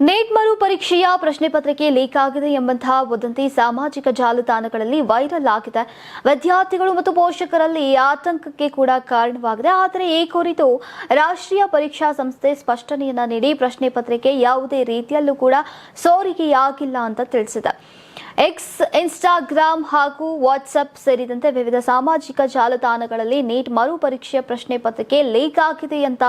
Neat ಮರು ಪರೀಕ್ಷೆಯ ಪ್ರಶ್ನೆ ಪತ್ರಿಕೆ ಲೀಕ್ ಆಗಿದೆ ಎಂಬಂತಹ ವದಂತಿ ಸಾಮಾಜಿಕ ಜಾಲತಾಣಗಳಲ್ಲಿ ವೈರಲ್ ಆಗಿದೆ. ವಿದ್ಯಾರ್ಥಿಗಳು ಮತ್ತು ಪೋಷಕರಲ್ಲಿ ಆತಂಕಕ್ಕೆ ಕೂಡ ಕಾರಣವಾಗಿದೆ. ಆದರೆ ಈ ಕುರಿತು ರಾಷ್ಟ್ರೀಯ ಪರೀಕ್ಷಾ ಸಂಸ್ಥೆ ಸ್ಪಷ್ಟನೆಯನ್ನ ನೀಡಿ ಪ್ರಶ್ನೆ ಪತ್ರಿಕೆ ಯಾವುದೇ ರೀತಿಯಲ್ಲೂ ಕೂಡ ಸೋರಿಕೆಯಾಗಿಲ್ಲ ಅಂತ ತಿಳಿಸಿದೆ. ಎಕ್ಸ್, ಇನ್ಸ್ಟಾಗ್ರಾಮ್ ಹಾಗೂ ವಾಟ್ಸ್ಆಪ್ ಸೇರಿದಂತೆ ವಿವಿಧ ಸಾಮಾಜಿಕ ಜಾಲತಾಣಗಳಲ್ಲಿ ನೀಟ್ ಮರು ಪರೀಕ್ಷೆಯ ಪ್ರಶ್ನೆ ಪತ್ರಿಕೆ ಲೀಕ್ ಆಗಿದೆ ಅಂತ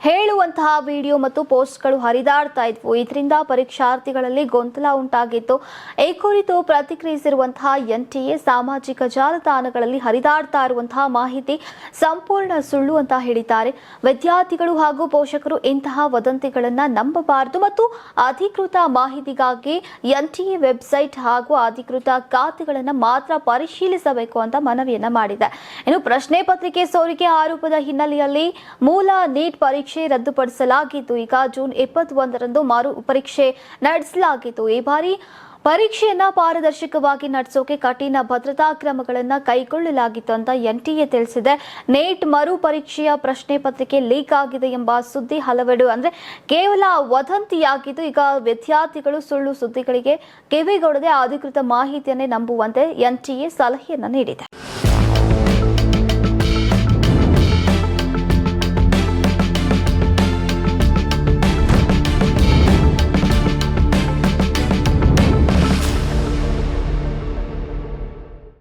ಹೇಳುವಂತಹ ವಿಡಿಯೋ ಮತ್ತು ಪೋಸ್ಟ್ಗಳು ಹರಿದಾಡ್ತಾ ಇದ್ವು. ಇದರಿಂದ ಪರೀಕ್ಷಾರ್ಥಿಗಳಲ್ಲಿ ಗೊಂದಲ ಉಂಟಾಗಿತ್ತು. ಈ ಕುರಿತು ಪ್ರತಿಕ್ರಿಯಿಸಿರುವಂತಹ ಎನ್ಟಿಎ ಸಾಮಾಜಿಕ ಜಾಲತಾಣಗಳಲ್ಲಿ ಹರಿದಾಡ್ತಾ ಇರುವಂತಹ ಮಾಹಿತಿ ಸಂಪೂರ್ಣ ಸುಳ್ಳು ಅಂತ ಹೇಳಿದ್ದಾರೆ. ವಿದ್ಯಾರ್ಥಿಗಳು ಹಾಗೂ ಪೋಷಕರು ಇಂತಹ ವದಂತಿಗಳನ್ನು ನಂಬಬಾರದು ಮತ್ತು ಅಧಿಕೃತ ಮಾಹಿತಿಗಾಗಿ ಎನ್ಟಿಎ ವೆಬ್ಸೈಟ್ ಹಾಗೂ ಅಧಿಕೃತ ಖಾತೆಗಳನ್ನು ಮಾತ್ರ ಪರಿಶೀಲಿಸಬೇಕು ಅಂತ ಮನವಿಯನ್ನ ಮಾಡಿದೆ. ಇನ್ನು ಪ್ರಶ್ನೆ ಪತ್ರಿಕೆ ಸೋರಿಕೆ ಆರೋಪದ ಹಿನ್ನೆಲೆಯಲ್ಲಿ ಮೂಲ ನೀಟ್ ಪರೀಕ್ಷೆ ರದ್ದುಪಡಿಸಲಾಗಿದ್ದು, ಈಗ ಜೂನ್ 21ರಂದು ಮರು ಪರೀಕ್ಷೆ ನಡೆಸಲಾಗಿತ್ತು. ಈ ಬಾರಿ ಪರೀಕ್ಷೆಯನ್ನ ಪಾರದರ್ಶಕವಾಗಿ ನಡೆಸೋಕೆ ಕಠಿಣ ಭದ್ರತಾ ಕ್ರಮಗಳನ್ನು ಕೈಗೊಳ್ಳಲಾಗಿತ್ತು ಅಂತ ಎನ್ಟಿಎ ತಿಳಿಸಿದೆ. ನೀಟ್ ಮರು ಪರೀಕ್ಷೆಯ ಪ್ರಶ್ನೆ ಪತ್ರಿಕೆ ಲೀಕ್ ಆಗಿದೆ ಎಂಬ ಸುದ್ದಿ ಹಲವೆಡೆ ಕೇವಲ ವದಂತಿಯಾಗಿದ್ದು, ಈಗ ವಿದ್ಯಾರ್ಥಿಗಳು ಸುಳ್ಳು ಸುದ್ದಿಗಳಿಗೆ ಕಿವಿಗೊಡದೆ ಅಧಿಕೃತ ಮಾಹಿತಿಯನ್ನೇ ನಂಬುವಂತೆ ಎನ್ಟಿಎ ಸಲಹೆಯನ್ನ ನೀಡಿದೆ.